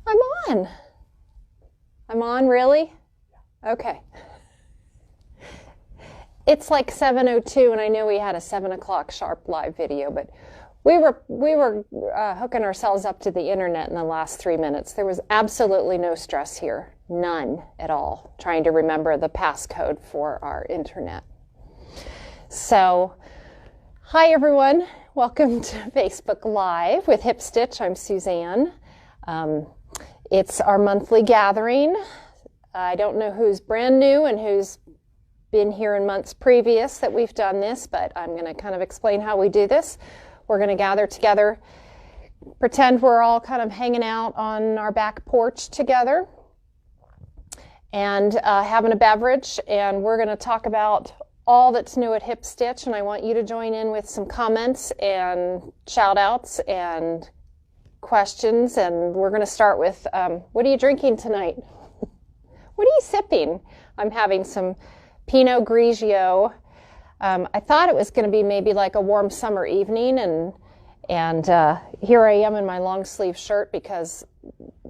I'm on. I'm on, really? Okay. It's like 7:02, and I know we had a 7 o'clock sharp live video, but we were hooking ourselves up to the internet in the last 3 minutes. There was absolutely no stress here, none at all, trying to remember the passcode for our internet. So, hi everyone. Welcome to Facebook Live with Hip Stitch. I'm Suzanne. It's our monthly gathering. I don't know who's brand new and who's been here in months previous that we've done this, but I'm going to kind of explain how we do this. We're going to gather together, pretend we're all kind of hanging out on our back porch together and having a beverage, and we're going to talk about all that's new at Hip Stitch, and I want you to join in with some comments and shout outs and questions. And we're going to start with, what are you drinking tonight? What are you sipping? I'm having some Pinot Grigio. I thought it was going to be maybe like a warm summer evening, and here I am in my long sleeve shirt because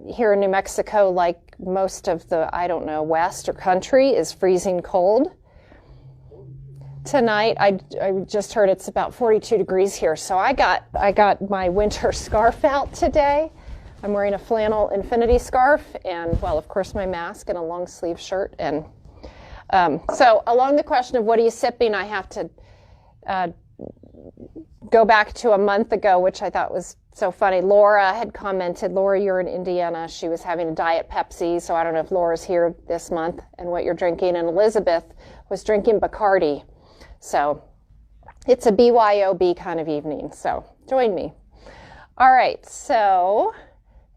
here in New Mexico, like most of the, I don't know, west or country, is freezing cold. Tonight, I just heard it's about 42 degrees here, so I got my winter scarf out today. I'm wearing a flannel infinity scarf and, well, of course, my mask and a long sleeve shirt. And so along the question of what are you sipping, I have to go back to a month ago, which I thought was so funny. Laura had commented, Laura, you're in Indiana. She was having a Diet Pepsi, so I don't know if Laura's here this month and what you're drinking. And Elizabeth was drinking Bacardi. So it's a BYOB kind of evening, so join me. All right, so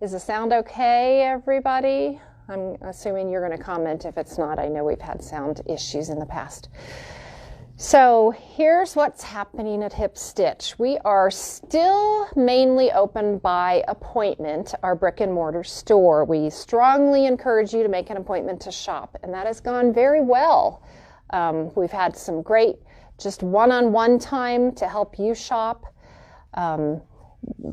is the sound okay, everybody? I'm assuming you're going to comment if it's not. I know we've had sound issues in the past. So here's what's happening at Hip Stitch. We are still mainly open by appointment, our brick and mortar store. We strongly encourage you to make an appointment to shop, and that has gone very well. We've had some great just one-on-one time to help you shop.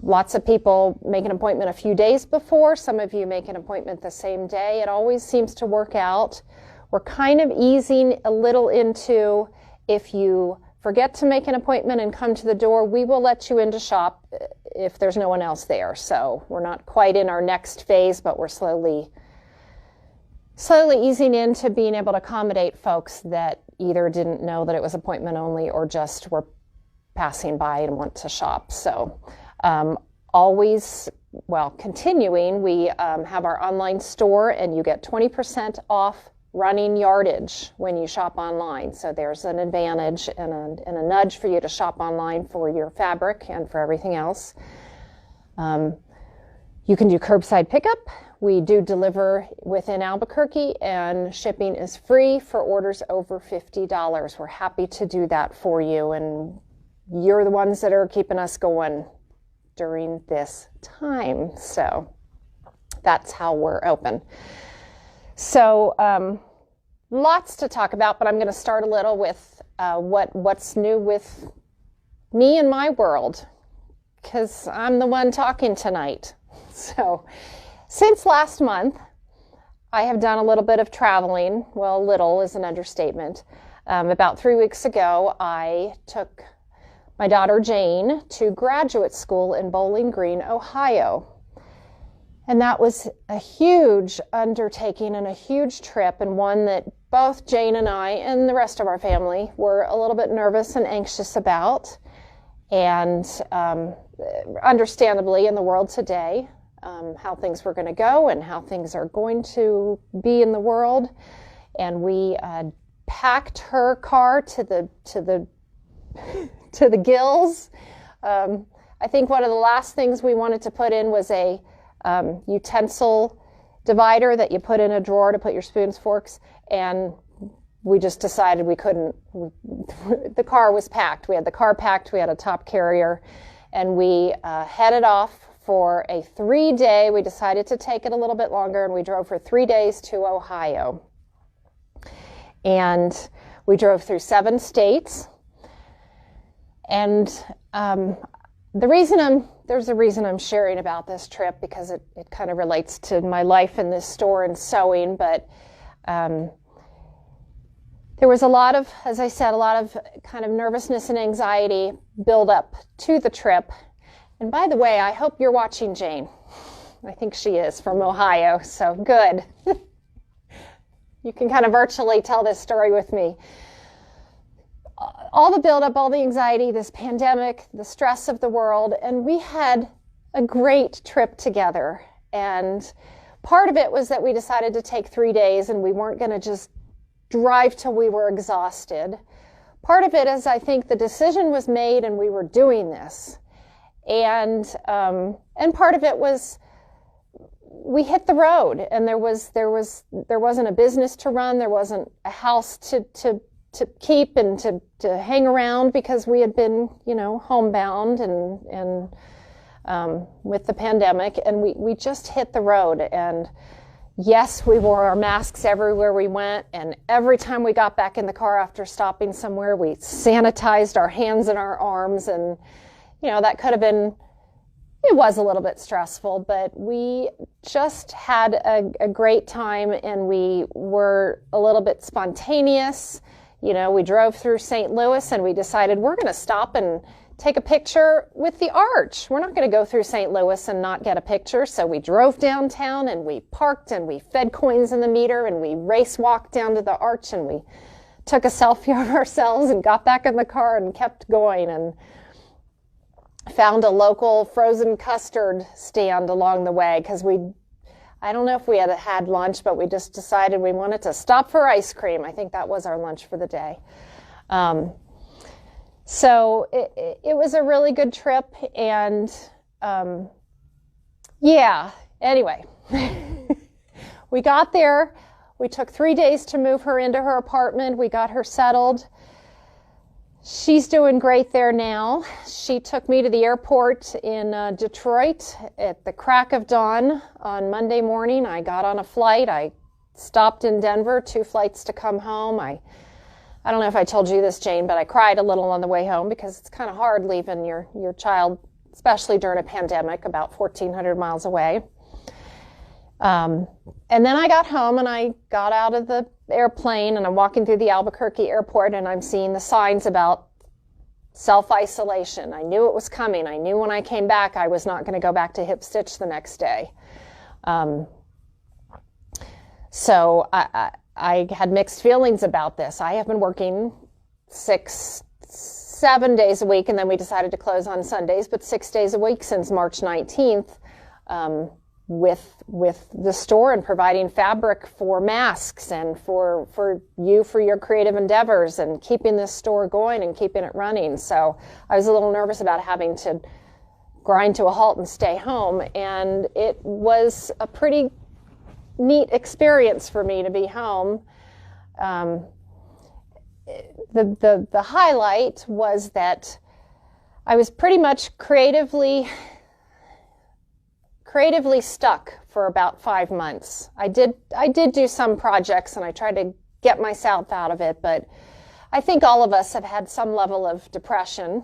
Lots of people make an appointment a few days before. Some of you make an appointment the same day. It always seems to work out. We're kind of easing a little into, if you forget to make an appointment and come to the door, we will let you in to shop if there's no one else there. So we're not quite in our next phase, but we're slowly easing into being able to accommodate folks that either didn't know that it was appointment only or just were passing by and want to shop. So continuing, we have our online store, and you get 20% off running yardage when you shop online. So there's an advantage and a nudge for you to shop online for your fabric and for everything else. You can do curbside pickup. We do deliver within Albuquerque, and shipping is free for orders over $50. We're happy to do that for you, and you're the ones that are keeping us going during this time. So that's how we're open. So lots to talk about, but I'm going to start a little with what's new with me and my world, because I'm the one talking tonight. So since last month, I have done a little bit of traveling. Well, little is an understatement. About 3 weeks ago, I took my daughter Jane to graduate school in Bowling Green, Ohio. And that was a huge undertaking and a huge trip, and one that both Jane and I and the rest of our family were a little bit nervous and anxious about. And understandably, in the world today, how things were going to go and how things are going to be in the world. And we packed her car to the gills. I think one of the last things we wanted to put in was a utensil divider that you put in a drawer to put your spoons, forks, and we just decided we couldn't. The car was packed. We had the car packed, we had a top carrier, and we headed off for a 3-day. We decided to take it a little bit longer, and we drove for 3 days to Ohio. And we drove through 7 states. And the reason I'm there's a reason I'm sharing about this trip, because it kind of relates to my life in this store and sewing. But there was a lot of, as I said, a lot of kind of nervousness and anxiety build up to the trip. And by the way, I hope you're watching Jane. I think she is, from Ohio, so good. You can kind of virtually tell this story with me. All the buildup, all the anxiety, this pandemic, the stress of the world, and we had a great trip together. And part of it was that we decided to take 3 days, and we weren't going to just drive till we were exhausted. Part of it is, I think, the decision was made and we were doing this. And part of it was we hit the road, and there wasn't a business to run, there wasn't a house to keep and to hang around, because we had been, homebound and with the pandemic, and we just hit the road. And yes, we wore our masks everywhere we went, and every time we got back in the car after stopping somewhere, we sanitized our hands and our arms, and that could have been, it was a little bit stressful, but we just had a great time, and we were a little bit spontaneous. We drove through St. Louis, and we decided we're going to stop and take a picture with the arch. We're not going to go through St. Louis and not get a picture. So we drove downtown, and we parked, and we fed coins in the meter, and we race walked down to the arch, and we took a selfie of ourselves and got back in the car and kept going, and found a local frozen custard stand along the way, because I don't know if we had lunch, but we just decided we wanted to stop for ice cream. I think that was our lunch for the day. So it was a really good trip, and anyway, we got there. We took 3 days to move her into her apartment. We got her settled. She's doing great there now. She took me to the airport in Detroit at the crack of dawn on Monday morning. I got on a flight. I stopped in Denver, 2 flights to come home. I don't know if I told you this, Jane, but I cried a little on the way home, because it's kind of hard leaving your child, especially during a pandemic, about 1,400 miles away. And then I got home, and I got out of the airplane, and I'm walking through the Albuquerque airport, and I'm seeing the signs about self-isolation. I knew it was coming. I knew when I came back I was not going to go back to hip stitch the next day. So I had mixed feelings about this. I have been working 6-7 days a week, and then we decided to close on Sundays, but 6 days a week since March 19th, with the store, and providing fabric for masks, and for your creative endeavors, and keeping this store going and keeping it running. So I was a little nervous about having to grind to a halt and stay home, and it was a pretty neat experience for me to be home. The highlight was that I was pretty much creatively stuck for about 5 months. I did do some projects, and I tried to get myself out of it, but I think all of us have had some level of depression.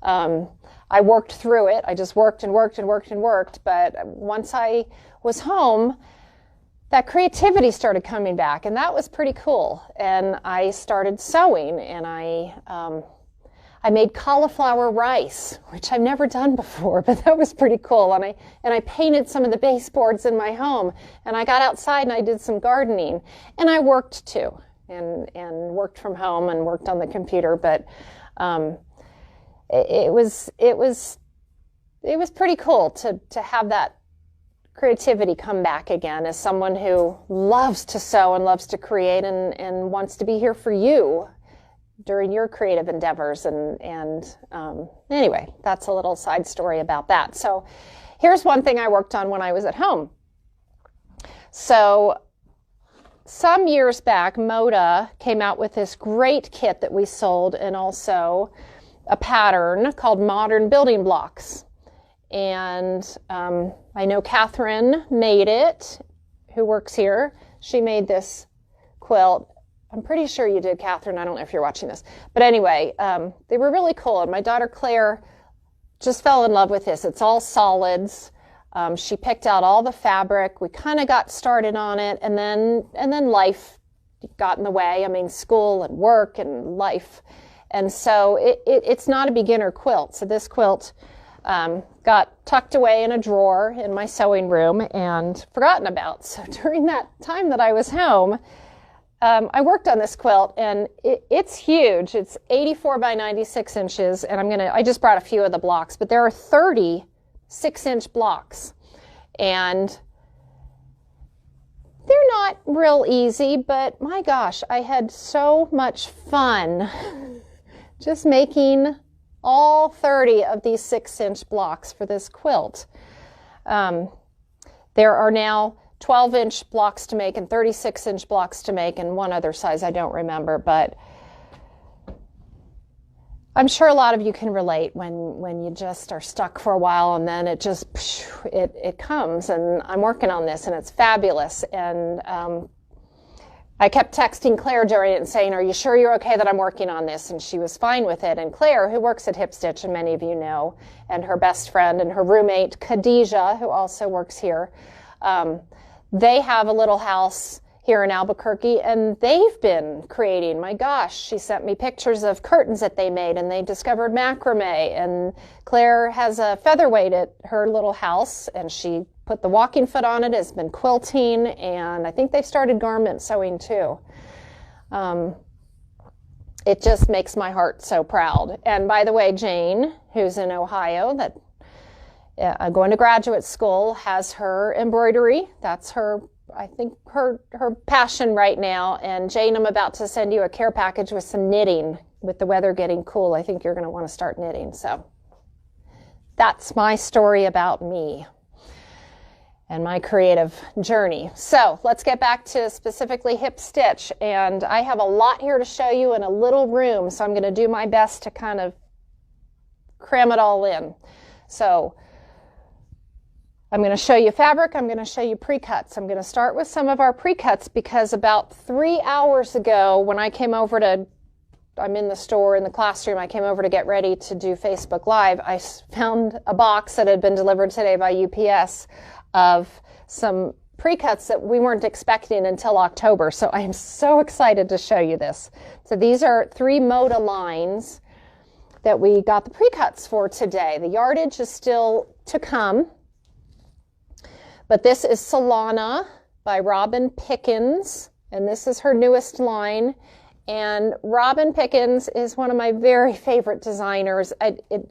I worked through it. I just worked and worked and worked and worked, but once I was home, that creativity started coming back, and that was pretty cool. And I started sewing, and I made cauliflower rice, which I've never done before, but that was pretty cool. And I painted some of the baseboards in my home, and I got outside and I did some gardening, and I worked too, and worked from home and worked on the computer. But it was pretty cool to have that creativity come back again, as someone who loves to sew and loves to create and wants to be here for you during your creative endeavors. And anyway, that's a little side story about that. So here's one thing I worked on when I was at home. So some years back, Moda came out with this great kit that we sold, and also a pattern called Modern Building Blocks. And I know Catherine made it, who works here. She made this quilt. I'm pretty sure you did, Catherine. I don't know if you're watching this. But anyway, they were really cool. And my daughter Claire just fell in love with this. It's all solids. She picked out all the fabric. We kind of got started on it, and then life got in the way. I mean, school and work and life. And so it's not a beginner quilt. So this quilt got tucked away in a drawer in my sewing room and forgotten about. So during that time that I was home, I worked on this quilt, and it's huge. It's 84 by 96 inches, and I just brought a few of the blocks, but there are 30 6-inch blocks, and they're not real easy, but my gosh, I had so much fun just making all 30 of these 6-inch blocks for this quilt. There are now 12-inch blocks to make and 36-inch blocks to make, and one other size I don't remember, but I'm sure a lot of you can relate when you just are stuck for a while and then it just, it comes, and I'm working on this and it's fabulous. And I kept texting Claire during it and saying, are you sure you're okay that I'm working on this? And she was fine with it. And Claire, who works at Hip Stitch, and many of you know, and her best friend and her roommate, Khadijah, who also works here, they have a little house here in Albuquerque, and they've been creating, my gosh, she sent me pictures of curtains that they made, and they discovered macrame, and Claire has a featherweight at her little house, and she put the walking foot on it, has been quilting, and I think they've started garment sewing too. It just makes my heart so proud. And by the way, Jane, who's in Ohio, going to graduate school, has her embroidery. That's her, I think, her passion right now. And Jane, I'm about to send you a care package with some knitting. With the weather getting cool, I think you're going to want to start knitting. So that's my story about me and my creative journey. So let's get back to specifically Hip Stitch. And I have a lot here to show you in a little room, so I'm going to do my best to kind of cram it all in. So I'm going to show you fabric. I'm going to show you pre-cuts. I'm going to start with some of our pre-cuts because about 3 hours ago when I came over I'm in the store in the classroom, I came over to get ready to do Facebook Live, I found a box that had been delivered today by UPS of some pre-cuts that we weren't expecting until October. So I am so excited to show you this. So these are 3 Moda lines that we got the pre-cuts for today. The yardage is still to come. But this is Solana by Robin Pickens, and this is her newest line. And Robin Pickens is one of my very favorite designers.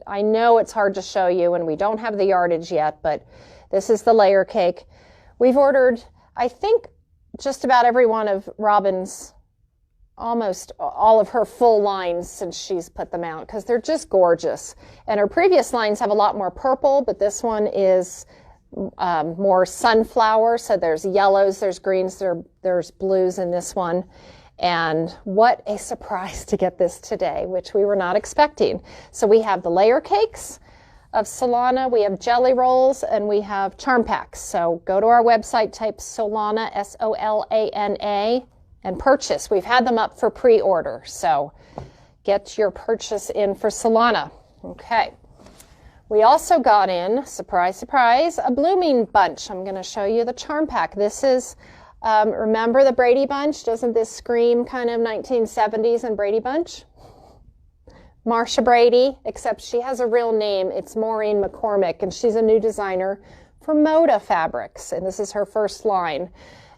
I know it's hard to show you, and we don't have the yardage yet, but this is the layer cake. We've ordered, I think, just about every one of Robin's, almost all of her full lines since she's put them out, because they're just gorgeous. And her previous lines have a lot more purple, but this one is more sunflower. So there's yellows, there's greens, there's blues in this one. And what a surprise to get this today, which we were not expecting. So we have the layer cakes of Solana, we have jelly rolls, and we have charm packs. So go to our website, type Solana, S-O-L-A-N-A, and purchase. We've had them up for pre-order, so get your purchase in for Solana. Okay. We also got in, surprise, surprise, a blooming bunch. I'm going to show you the charm pack. This is, remember the Brady Bunch? Doesn't this scream kind of 1970s and Brady Bunch? Marcia Brady, except she has a real name. It's Maureen McCormick, and she's a new designer for Moda Fabrics, and this is her first line.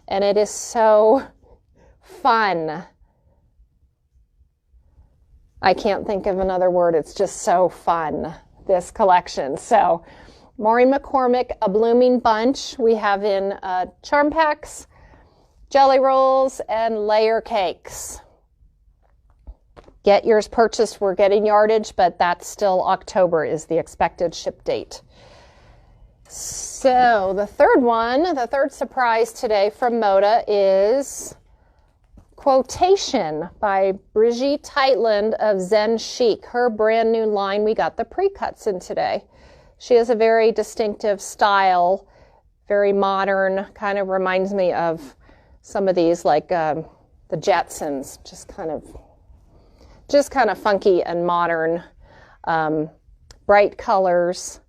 And it is so fun. I can't think of another word. It's just so fun, this collection. So Maureen McCormick, a blooming bunch. We have in charm packs, jelly rolls, and layer cakes. Get yours purchased. We're getting yardage, but that's still October is the expected ship date. So the third surprise today from Moda is Quotation by Brigitte Teitland of Zen Chic, her brand new line. We got the pre-cuts in today. She has a very distinctive style, very modern, kind of reminds me of some of these like the Jetsons, just kind of funky and modern bright colors.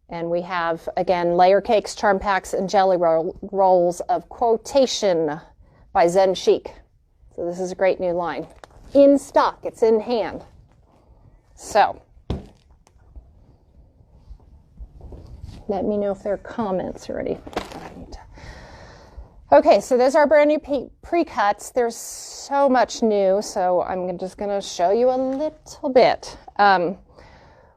And we have, again, layer cakes, charm packs, and jelly rolls of Quotation by Zen Chic. So this is a great new line. In stock, it's in hand. So, let me know if there are comments or anything. Okay, so those are brand new pre-cuts. There's so much new, so I'm just going to show you a little bit.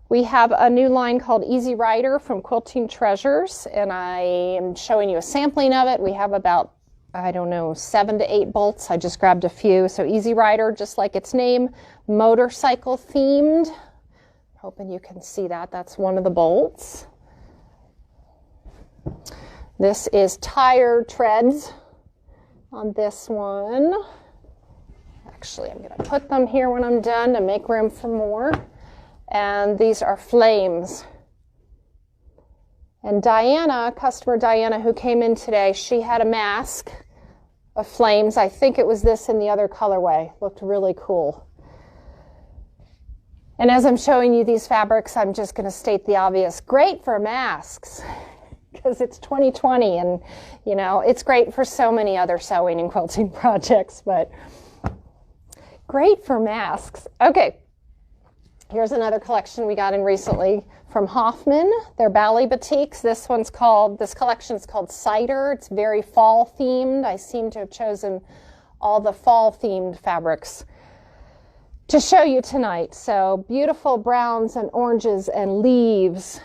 We have a new line called Easy Rider from Quilting Treasures, and I am showing you a sampling of it. We have about, I don't know, 7 to 8 bolts. I just grabbed a few. So Easy Rider, just like its name, motorcycle themed. Hoping you can see that. That's one of the bolts. This is tire treads on this one. Actually, I'm going to put them here when I'm done to make room for more. And these are flames. And Diana, customer Diana, who came in today, she had a mask of flames. I think it was this in the other colorway. Looked really cool. And as I'm showing you these fabrics, I'm just going to state the obvious. Great for masks, because it's 2020, and you know, it's great for so many other sewing and quilting projects, but great for masks. Okay. Here's another collection we got in recently from Hoffman. They're Bali Batiks. This collection's called Cider. It's very fall themed. I seem to have chosen all the fall themed fabrics to show you tonight. So beautiful browns and oranges and leaves.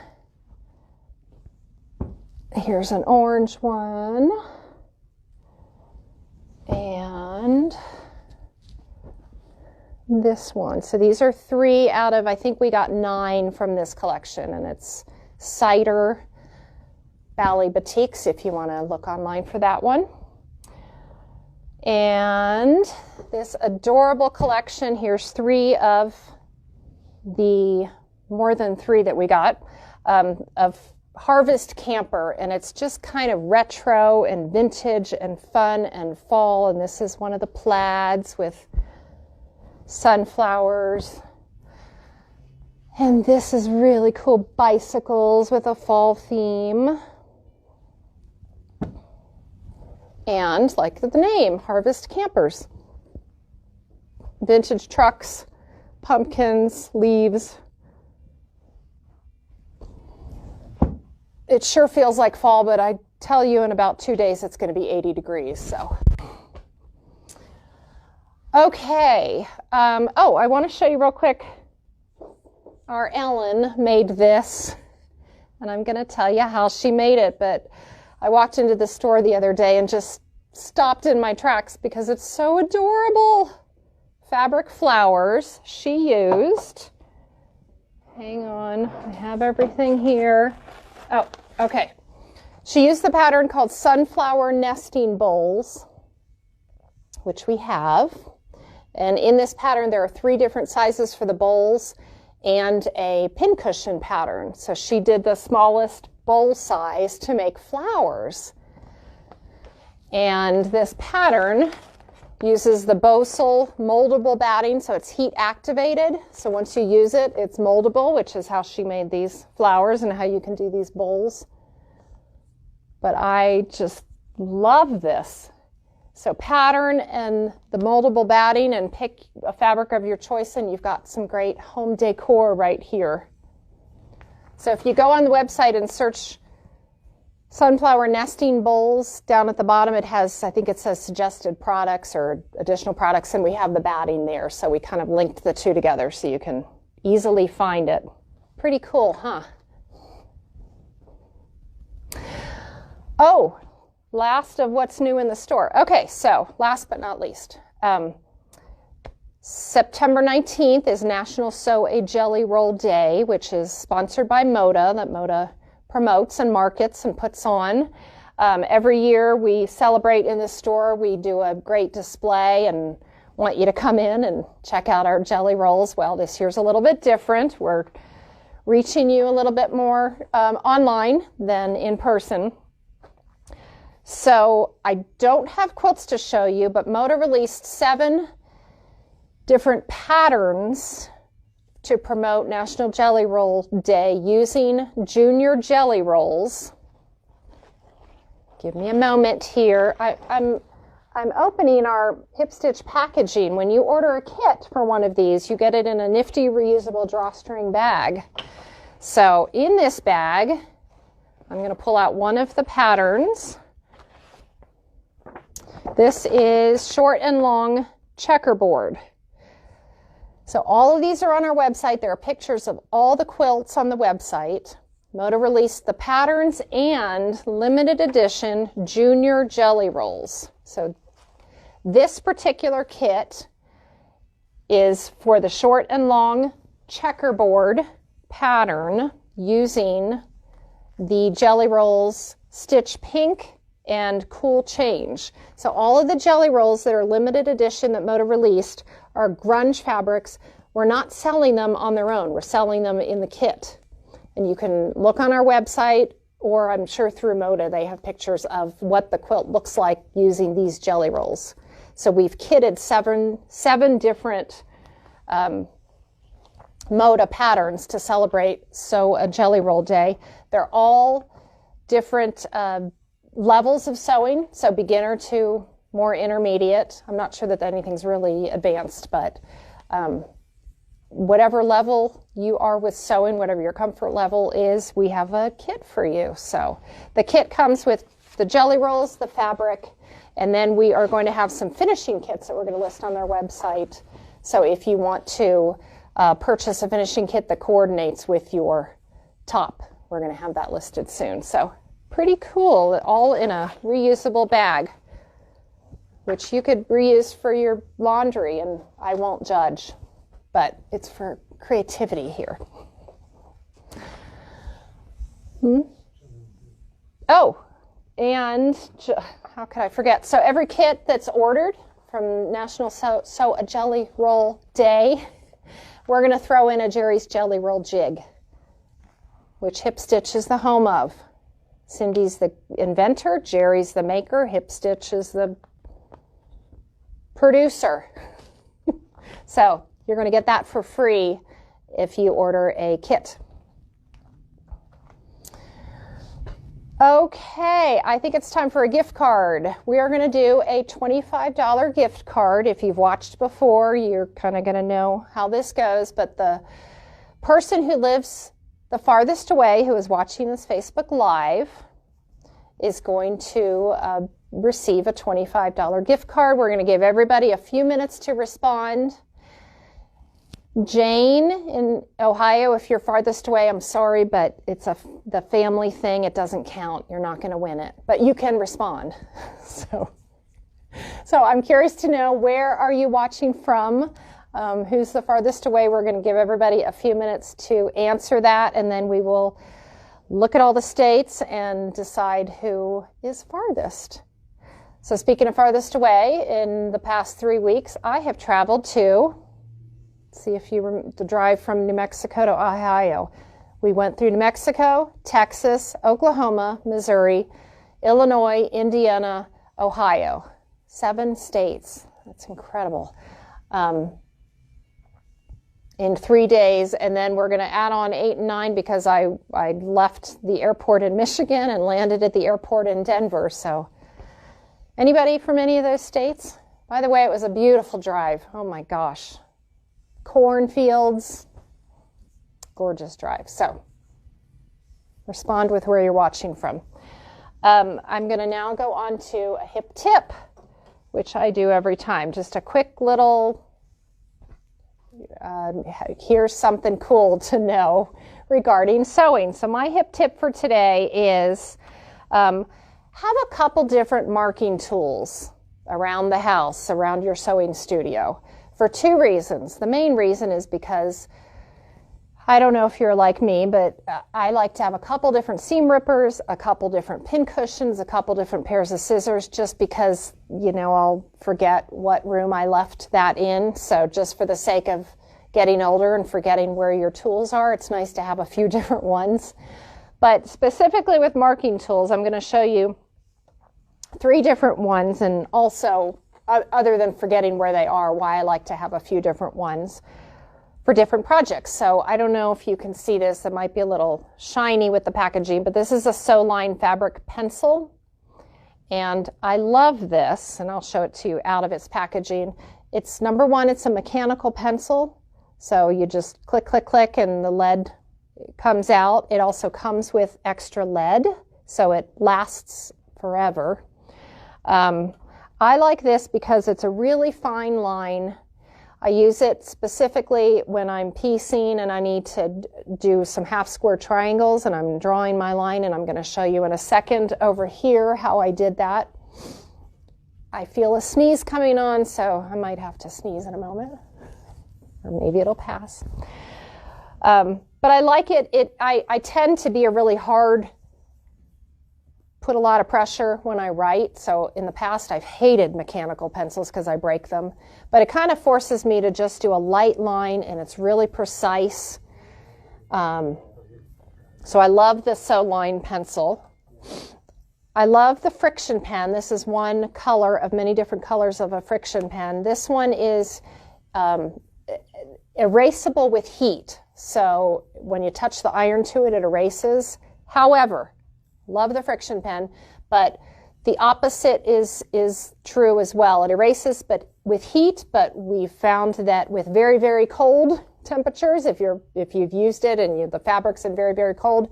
Here's an orange one. And this one. So these are 3 out of, I think we got 9 from this collection, and it's Cider Bali Batiks if you want to look online for that one. And this adorable collection, here's 3 of the more than 3 that we got, of Harvest Camper, and it's just kind of retro and vintage and fun and fall, and this is one of the plaids with sunflowers. And this is really cool, bicycles with a fall theme. And like the name, Harvest Campers. Vintage trucks, pumpkins, leaves. It sure feels like fall, but I tell you in about 2 days it's going to be 80 degrees, so. Okay, I want to show you real quick. Our Ellen made this, and I'm going to tell you how she made it, but I walked into the store the other day and just stopped in my tracks because it's so adorable. Fabric flowers she used. Hang on, I have everything here. Oh, okay. She used the pattern called Sunflower Nesting Bowls, which we have. And in this pattern, there are 3 different sizes for the bowls and a pincushion pattern. So she did the smallest bowl size to make flowers. And this pattern uses the Bosal moldable batting, so it's heat activated. So once you use it, it's moldable, which is how she made these flowers and how you can do these bowls. But I just love this. So pattern and the moldable batting, and pick a fabric of your choice, and you've got some great home decor right here. So if you go on the website and search Sunflower Nesting Bowls, down at the bottom it has, I think it says suggested products or additional products, and we have the batting there. So we kind of linked the 2 together so you can easily find it. Pretty cool, huh? Oh, last of what's new in the store. Okay, so last but not least, September 19th is National Sew a Jelly Roll Day, which is sponsored by Moda, that Moda promotes and markets and puts on. Every year we celebrate in the store. We do a great display and want you to come in and check out our jelly rolls. Well, this year's a little bit different. We're reaching you a little bit more online than in person. So I don't have quilts to show you, but Moda released 7 different patterns to promote National Jelly Roll Day using Junior Jelly Rolls. Give me a moment here. I'm opening our hip stitch packaging. When you order a kit for one of these, you get it in a nifty reusable drawstring bag. So in this bag, I'm going to pull out one of the patterns. This is short and long checkerboard. So all of these are on our website. There are pictures of all the quilts on the website. Moda released the patterns and limited edition Junior Jelly Rolls. So this particular kit is for the short and long checkerboard pattern using the Jelly Rolls Stitch Pink and Cool Change. So all of the Jelly Rolls that are limited edition that Moda released are grunge fabrics. We're not selling them on their own. We're selling them in the kit. And you can look on our website, or I'm sure through Moda, they have pictures of what the quilt looks like using these Jelly Rolls. So we've kitted seven different Moda patterns to celebrate Sew a Jelly Roll Day. They're all different levels of sewing, so beginner to more intermediate. I'm not sure that anything's really advanced, but whatever level you are with sewing, whatever your comfort level is, we have a kit for you. So the kit comes with the Jelly Rolls, the fabric, and then we are going to have some finishing kits that we're going to list on our website. So if you want to purchase a finishing kit that coordinates with your top, we're going to have that listed soon. So pretty cool, all in a reusable bag, which you could reuse for your laundry, and I won't judge, but it's for creativity here. Oh, and how could I forget? So every kit that's ordered from National Sew a Jelly Roll Day, we're going to throw in a Jerry's Jelly Roll jig, which Hip Stitch is the home of. Cindy's the inventor, Jerry's the maker, Hip Stitch is the producer. So you're going to get that for free if you order a kit. Okay, I think it's time for a gift card. We are going to do a $25 gift card. If you've watched before, you're kind of going to know how this goes, but the person who lives the farthest away, who is watching this Facebook Live, is going to receive a $25 gift card. We're going to give everybody a few minutes to respond. Jane in Ohio, if you're farthest away, I'm sorry, but it's the family thing. It doesn't count. You're not going to win it, but you can respond. So I'm curious to know, where are you watching from? Who's the farthest away? We're going to give everybody a few minutes to answer that, and then we will look at all the states and decide who is farthest. So speaking of farthest away, in the past 3 weeks, I have traveled to, see if you drive from New Mexico to Ohio. We went through New Mexico, Texas, Oklahoma, Missouri, Illinois, Indiana, Ohio. 7 states. That's incredible. In 3 days, and then we're going to add on 8 and 9 because I left the airport in Michigan and landed at the airport in Denver. So anybody from any of those states? By the way, it was a beautiful drive. Oh my gosh. Cornfields, gorgeous drive. So respond with where you're watching from. I'm going to now go on to a hip tip, which I do every time. Just a quick little, here's something cool to know regarding sewing. So my hip tip for today is have a couple different marking tools around the house, around your sewing studio, for 2 reasons. The main reason is because, I don't know if you're like me, but I like to have a couple different seam rippers, a couple different pin cushions, a couple different pairs of scissors, just because, you know, I'll forget what room I left that in. So just for the sake of getting older and forgetting where your tools are, it's nice to have a few different ones. But specifically with marking tools, I'm going to show you 3 different ones, and also, other than forgetting where they are, why I like to have a few different ones. for different projects. So I don't know if you can see this. It might be a little shiny with the packaging, but this is a Sew-Line fabric pencil. And I love this, and I'll show it to you out of its packaging. It's number one, it's a mechanical pencil. So you just click, click, click, and the lead comes out. It also comes with extra lead, so it lasts forever. I like this because it's a really fine line. I use it specifically when I'm piecing and I need to do some half square triangles and I'm drawing my line, and I'm going to show you in a second over here how I did that. I feel a sneeze coming on, so I might have to sneeze in a moment, or maybe it'll pass. But I like it. I tend to be a really hard, put a lot of pressure when I write. So in the past, I've hated mechanical pencils because I break them. But it kind of forces me to just do a light line, and it's really precise. So I love the Sew-Line pencil. I love the friction pen. This is one color of many different colors of a friction pen. This one is erasable with heat. So when you touch the iron to it, it erases. However, love the friction pen, but the opposite is true as well. It erases but with heat, but we found that with very, very cold temperatures, if you've used it and the fabric's in very, very cold,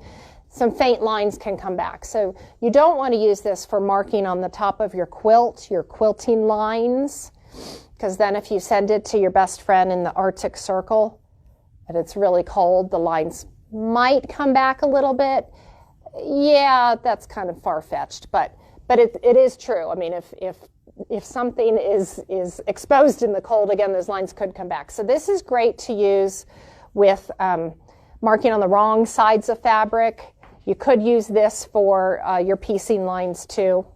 some faint lines can come back. So you don't want to use this for marking on the top of your quilt, your quilting lines, because then if you send it to your best friend in the Arctic Circle and it's really cold, the lines might come back a little bit. Yeah, that's kind of far-fetched, but it is true. I mean, if something is exposed in the cold, again, those lines could come back. So this is great to use with marking on the wrong sides of fabric. You could use this for your piecing lines too.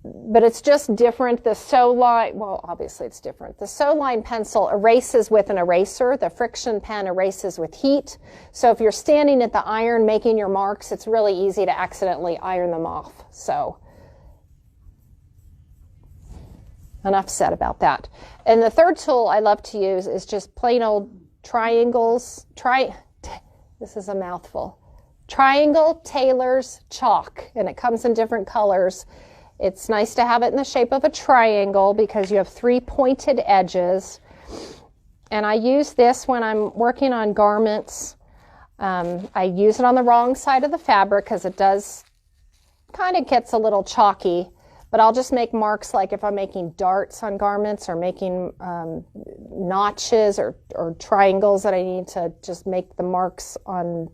But it's just different. The Sew-Line, well, obviously it's different. The Sew-Line pencil erases with an eraser. The friction pen erases with heat. So if you're standing at the iron making your marks, it's really easy to accidentally iron them off. So enough said about that. And the third tool I love to use is just plain old triangles. This is a mouthful. Triangle Tailor's chalk, and it comes in different colors. It's nice to have it in the shape of a triangle because you have 3 pointed edges. And I use this when I'm working on garments. I use it on the wrong side of the fabric because it does kind of gets a little chalky. But I'll just make marks like if I'm making darts on garments or making notches or triangles that I need to just make the marks on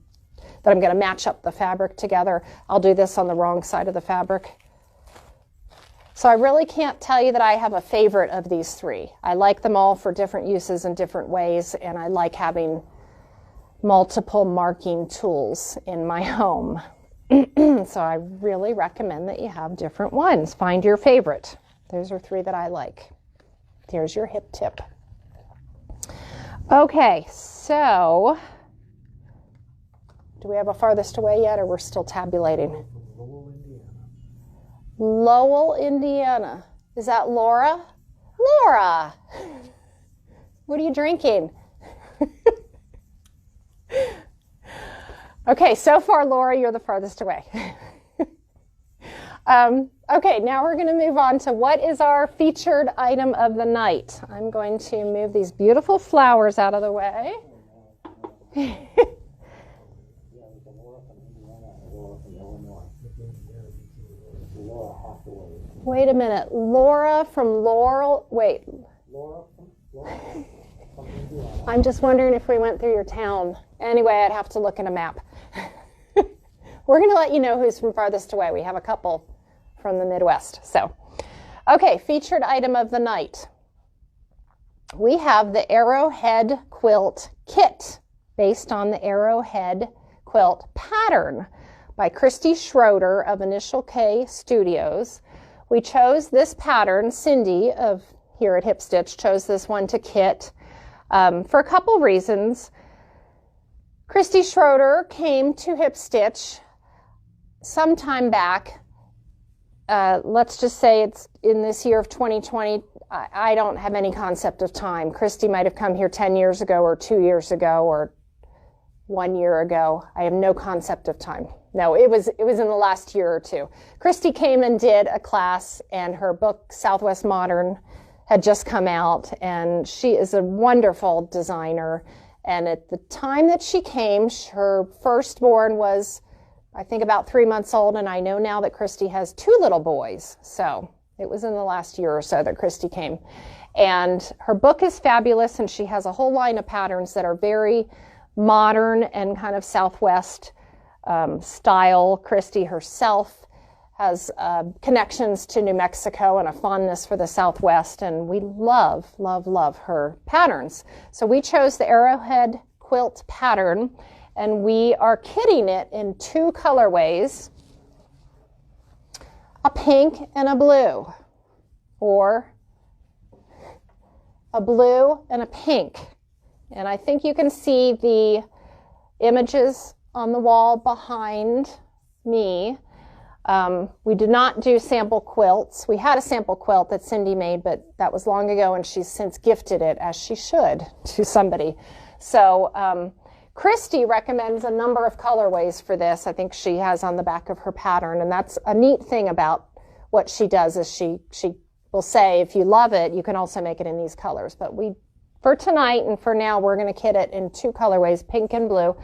that I'm going to match up the fabric together. I'll do this on the wrong side of the fabric. So I really can't tell you that I have a favorite of these three. I like them all for different uses in different ways, and I like having multiple marking tools in my home. So I really recommend that you have different ones. Find your favorite. Those are three that I like. Here's your hip tip. Okay, so do we have a farthest away yet, or we're still tabulating? Lowell, Indiana. Is that Laura? Laura! What are you drinking? Okay, so far, Laura, you're the farthest away. Okay, now we're going to move on to what is our featured item of the night. I'm going to move these beautiful flowers out of the way. Wait a minute. Laura from Laurel. Wait. I'm just wondering if we went through your town. Anyway, I'd have to look in a map. We're going to let you know who's from farthest away. We have a couple from the Midwest. So, okay, featured item of the night. We have the Arrowhead Quilt Kit based on the Arrowhead Quilt pattern by Christy Schroeder of Initial K Studios. We chose this pattern. Cindy of here at Hip Stitch chose this one to kit for a couple reasons. Christy Schroeder came to Hip Stitch some time back let's just say it's in this year of 2020, I don't have any concept of time. Christy might have come here 10 years ago or 2 years ago or 1 year ago. I have no concept of time. No, it was in the last year or two. Christy came and did a class, and her book, Southwest Modern, had just come out, and she is a wonderful designer. And at the time that she came, her firstborn was, I think, about 3 months old, and I know now that Christy has 2 little boys. So it was in the last year or so that Christy came. And her book is fabulous, and she has a whole line of patterns that are very modern and kind of Southwest style. Christy herself has connections to New Mexico and a fondness for the Southwest, and we love, love, love her patterns. So we chose the Arrowhead quilt pattern, and we are kitting it in 2 colorways, a pink and a blue, or a blue and a pink. And I think you can see the images on the wall behind me. We did not do sample quilts. We had a sample quilt that Cindy made, but that was long ago, and she's since gifted it, as she should, to somebody. So Christy recommends a number of colorways for this. I think she has on the back of her pattern, and that's a neat thing about what she does is she will say, if you love it, you can also make it in these colors. But for tonight and for now, we're going to kit it in 2 colorways, pink and blue,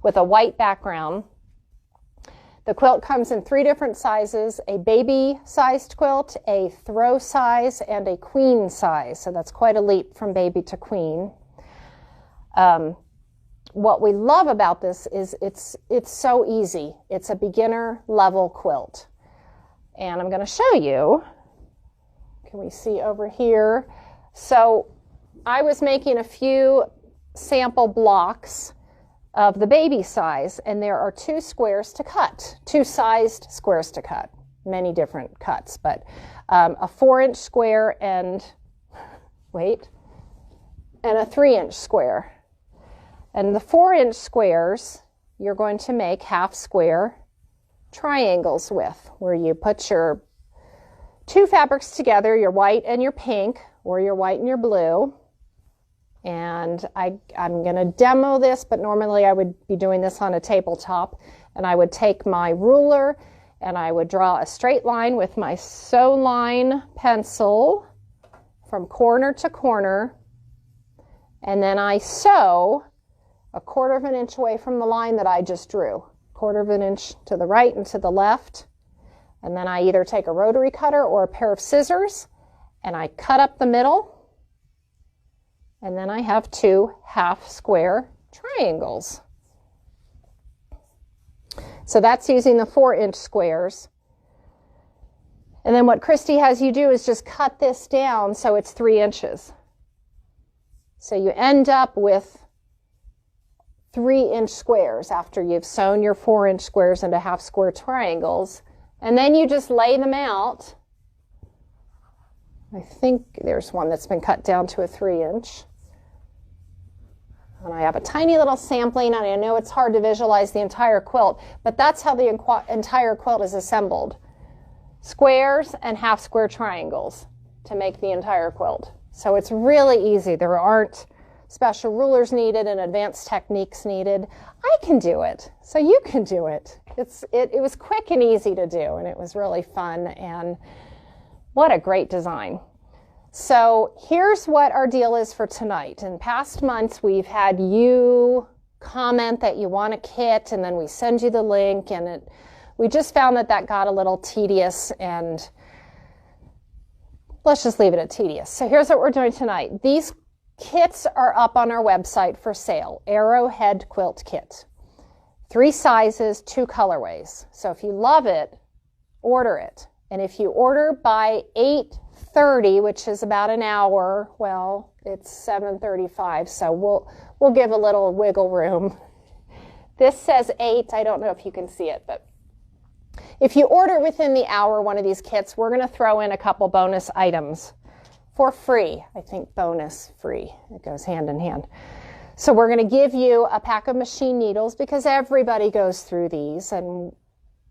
with a white background. The quilt comes in 3 different sizes: a baby-sized quilt, a throw size, and a queen size. So that's quite a leap from baby to queen. What we love about this is it's so easy. It's a beginner level quilt. And I'm going to show you. Can we see over here? So I was making a few sample blocks of the baby size, and there are 2 squares to cut, 2 sized squares to cut, many different cuts, but a 4-inch square and a 3-inch square. And the 4-inch squares you're going to make half square triangles with, where you put your 2 fabrics together, your white and your pink, or your white and your blue. And I'm going to demo this, but normally I would be doing this on a tabletop. And I would take my ruler and I would draw a straight line with my sew line pencil from corner to corner. And then I sew a 1/4 of an inch away from the line that I just drew, 1/4 of an inch to the right and to the left. And then I either take a rotary cutter or a pair of scissors and I cut up the middle. And then I have 2 half square triangles. So that's using the 4-inch squares. And then what Christy has you do is just cut this down so it's 3 inches. So you end up with 3-inch squares after you've sewn your 4-inch squares into half square triangles. And then you just lay them out. I think there's one that's been cut down to a 3-inch. And I have a tiny little sampling, and I know it's hard to visualize the entire quilt, but that's how the entire quilt is assembled. Squares and half square triangles to make the entire quilt. So it's really easy. There aren't special rulers needed and advanced techniques needed. I can do it, so you can do it. It was quick and easy to do, and it was really fun, and what a great design. So here's what our deal is for tonight. In past months, we've had you comment that you want a kit, and then we send you the link, and we just found that got a little tedious, and let's just leave it at tedious. So here's what we're doing tonight. These kits are up on our website for sale, Arrowhead Quilt Kit. 3 sizes, 2 colorways. So if you love it, order it. And if you order by 8:30, which is about an hour, well, it's 7:35, so we'll give a little wiggle room. This says 8. I don't know if you can see it, but if you order within the hour one of these kits, we're going to throw in a couple bonus items for free. I think bonus free. It goes hand in hand. So we're going to give you a pack of machine needles because everybody goes through these, and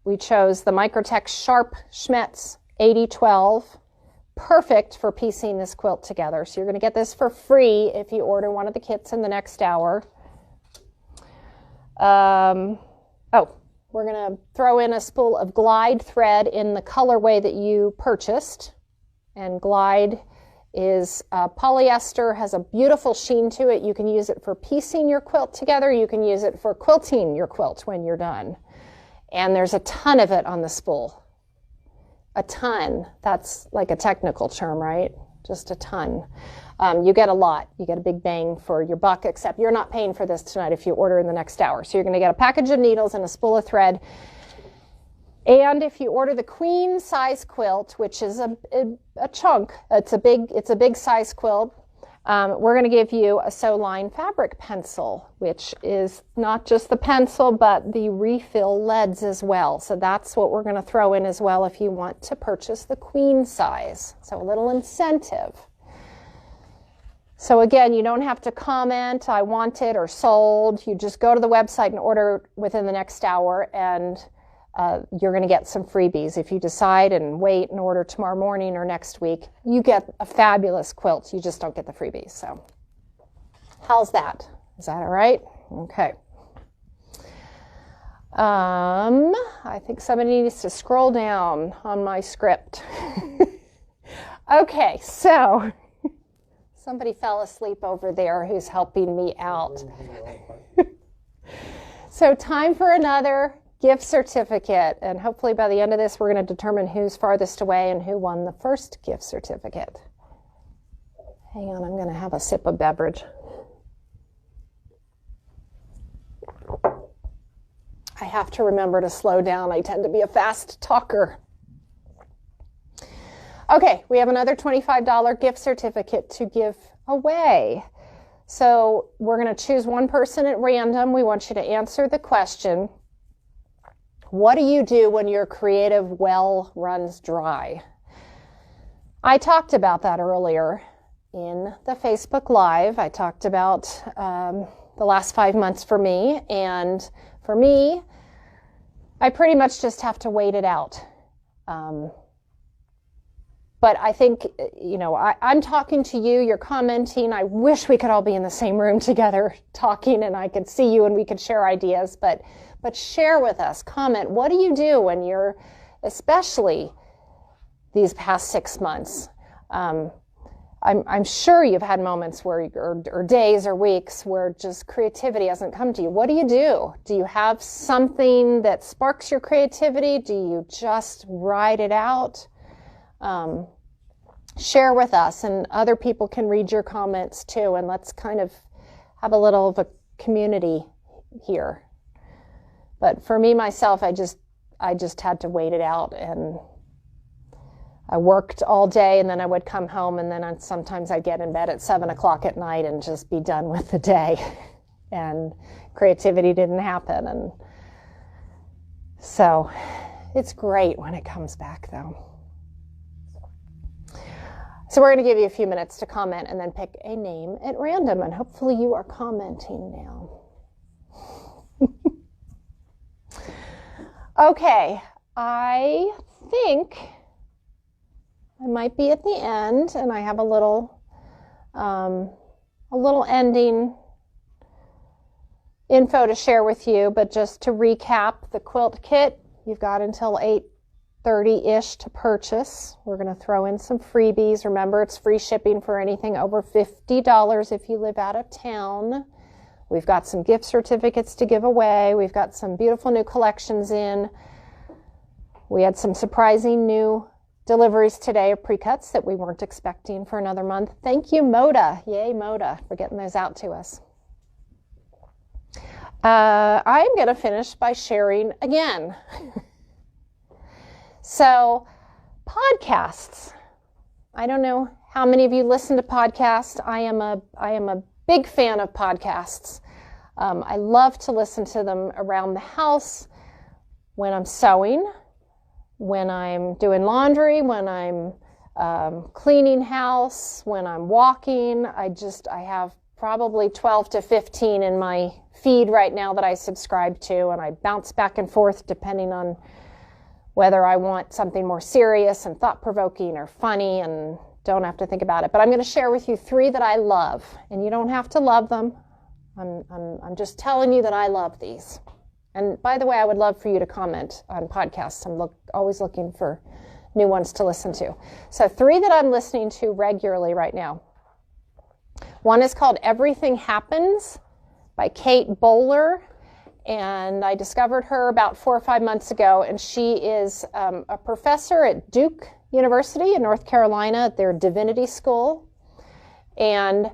we chose the Microtex Sharp Schmetz 8012. Perfect for piecing this quilt together. So you're going to get this for free if you order one of the kits in the next hour. We're going to throw in a spool of Glide thread in the colorway that you purchased. And Glide is polyester, has a beautiful sheen to it. You can use it for piecing your quilt together. You can use it for quilting your quilt when you're done. And there's a ton of it on the spool. A ton. That's like a technical term, right? Just a ton. You get a lot. You get a big bang for your buck, except you're not paying for this tonight if you order in the next hour. So you're going to get a package of needles and a spool of thread. And if you order the queen size quilt, which is a chunk, it's a big size quilt, we're going to give you a Sew Line fabric pencil, which is not just the pencil, but the refill leads as well. So that's what we're going to throw in as well if you want to purchase the queen size. So a little incentive. So again, you don't have to comment, I want it or sold. You just go to the website and order within the next hour, and you're going to get some freebies. If you decide and wait and order tomorrow morning or next week, you get a fabulous quilt. You just don't get the freebies. So how's that? Is that all right? Okay. I think somebody needs to scroll down on my script. Okay, so somebody fell asleep over there who's helping me out. So time for another gift certificate, and hopefully by the end of this we're going to determine who's farthest away and who won the first gift certificate. Hang on, I'm going to have a sip of beverage. I have to remember to slow down. I tend to be a fast talker. Okay, we have another $25 gift certificate to give away. So we're going to choose one person at random. We want you to answer the question, what do you do when your creative well runs dry? I talked about that earlier in the Facebook Live. I talked about the last 5 months for me. And for me, I pretty much just have to wait it out. But I think, you know, I'm talking to you, you're commenting. I wish we could all be in the same room together talking and I could see you and we could share ideas. But share with us, comment. What do you do when you're, especially these past 6 months? I'm sure you've had moments where, or days or weeks where just creativity hasn't come to you. What do? Do you have something that sparks your creativity? Do you just ride it out? Share with us, and other people can read your comments too, and let's kind of have a little of a community here. But for me, myself, I just had to wait it out, and I worked all day, and then I would come home, and then sometimes I'd get in bed at 7 o'clock at night and just be done with the day, and creativity didn't happen. And so it's great when it comes back, though. So we're going to give you a few minutes to comment and then pick a name at random, and hopefully you are commenting now. Okay, I think I might be at the end, and I have a little ending info to share with you. But just to recap, the quilt kit, you've got until 8:30-ish to purchase. We're going to throw in some freebies. Remember, it's free shipping for anything over $50 if you live out of town. We've got some gift certificates to give away. We've got some beautiful new collections in. We had some surprising new deliveries today of pre-cuts that we weren't expecting for another month. Thank you, Moda. Yay, Moda, for getting those out to us. I'm going to finish by sharing again. So, podcasts. I don't know how many of you listen to podcasts. I am a big fan of podcasts. I love to listen to them around the house, when I'm sewing, when I'm doing laundry, when I'm cleaning house, when I'm walking. I have probably 12 to 15 in my feed right now that I subscribe to, and I bounce back and forth depending on whether I want something more serious and thought-provoking or funny and don't have to think about it. But I'm going to share with you 3 that I love, and you don't have to love them. I'm just telling you that I love these. And by the way, I would love for you to comment on podcasts. I'm always looking for new ones to listen to. So 3 that I'm listening to regularly right now. One is called Everything Happens by Kate Bowler. And I discovered her about 4 or 5 months ago, and she is a professor at Duke University in North Carolina at their divinity school. And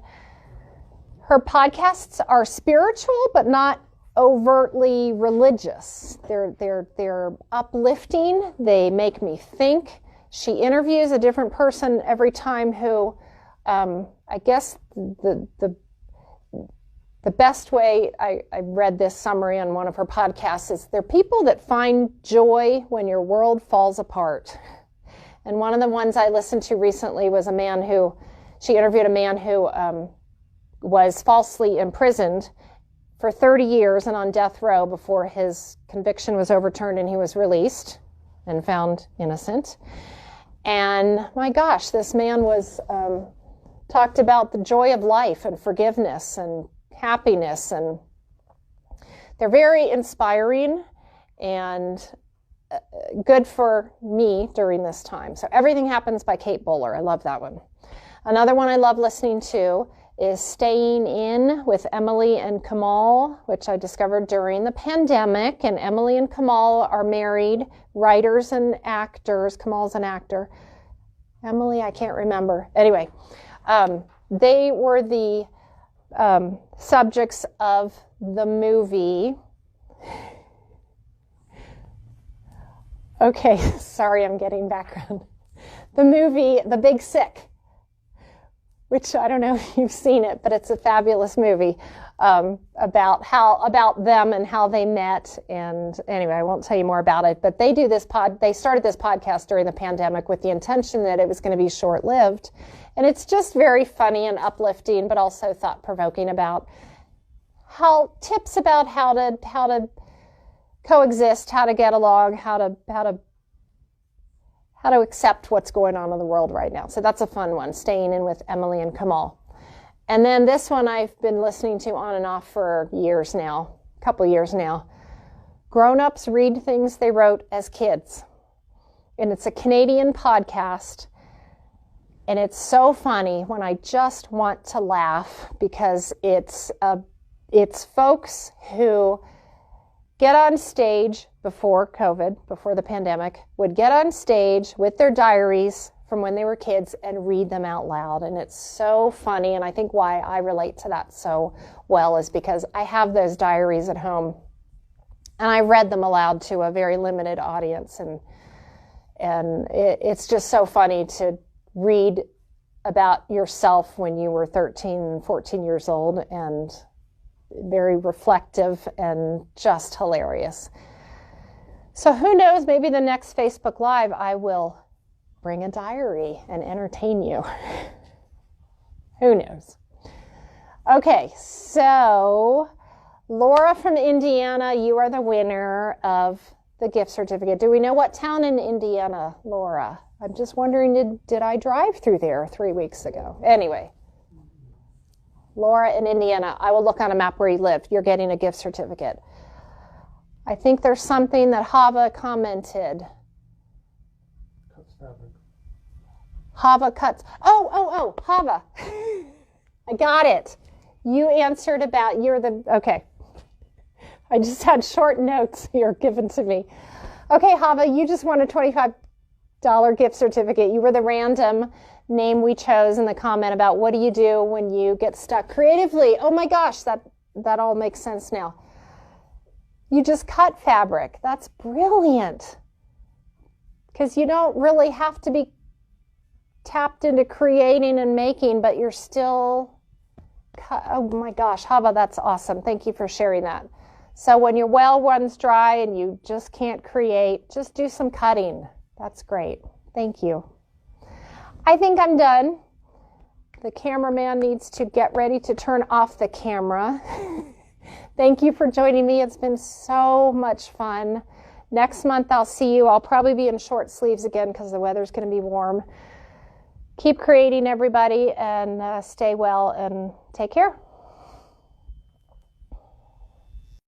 her podcasts are spiritual, but not overtly religious. They're uplifting. They make me think. She interviews a different person every time who, I guess the best way I read this summary on one of her podcasts is they're people that find joy when your world falls apart. And one of the ones I listened to recently was she interviewed a man who was falsely imprisoned for 30 years and on death row before his conviction was overturned and he was released and found innocent. And my gosh, this man talked about the joy of life and forgiveness and happiness, and they're very inspiring and good for me during this time. So Everything Happens by Kate Bowler. I love that one. Another one I love listening to is Staying In with Emily and Kamal, which I discovered during the pandemic. And Emily and Kamal are married writers and actors. Kamal's an actor. Emily, I can't remember. Anyway, they were the subjects of the movie. Okay, sorry, I'm getting background. The movie, The Big Sick, which I don't know if you've seen it, but it's a fabulous movie about them and how they met. And anyway, I won't tell you more about it, but they started this podcast during the pandemic with the intention that it was going to be short-lived. And it's just very funny and uplifting, but also thought-provoking about tips about how to coexist, how to get along, how to accept what's going on in the world right now. So that's a fun one, Staying In with Emily and Kamal. And then this one I've been listening to on and off for years now, a couple years now. Grown-ups read things they wrote as kids. And it's a Canadian podcast. And it's so funny when I just want to laugh because it's folks who get on stage before COVID, before the pandemic, would get on stage with their diaries from when they were kids and read them out loud. And it's so funny. And I think why I relate to that so well is because I have those diaries at home and I read them aloud to a very limited audience. And it's just so funny to read about yourself when you were 13, 14 years old, and very reflective and just hilarious. So who knows, maybe the next Facebook Live I will bring a diary and entertain you. Who knows? Okay, so Laura from Indiana, you are the winner of the gift certificate. Do we know what town in Indiana, Laura? I'm just wondering, did I drive through there 3 weeks ago? Anyway, Laura in Indiana, I will look on a map where you live. You're getting a gift certificate. I think there's something that Hava commented. Cuts fabric. Hava cuts. Oh, Hava. I got it. You answered about, okay. I just had short notes here given to me. Okay, Hava, you just won a $25 gift certificate. You were the random name we chose in the comment about what do you do when you get stuck creatively. Oh my gosh, that all makes sense now. You just cut fabric. That's brilliant. Because you don't really have to be tapped into creating and making, but you're still oh my gosh, Hava, that's awesome. Thank you for sharing that. So when your well runs dry and you just can't create, just do some cutting. That's great. Thank you. I think I'm done. The cameraman needs to get ready to turn off the camera. Thank you for joining me. It's been so much fun Next month I'll see you. I'll probably be in short sleeves again because the weather's going to be warm. Keep creating, everybody, and stay well and take care.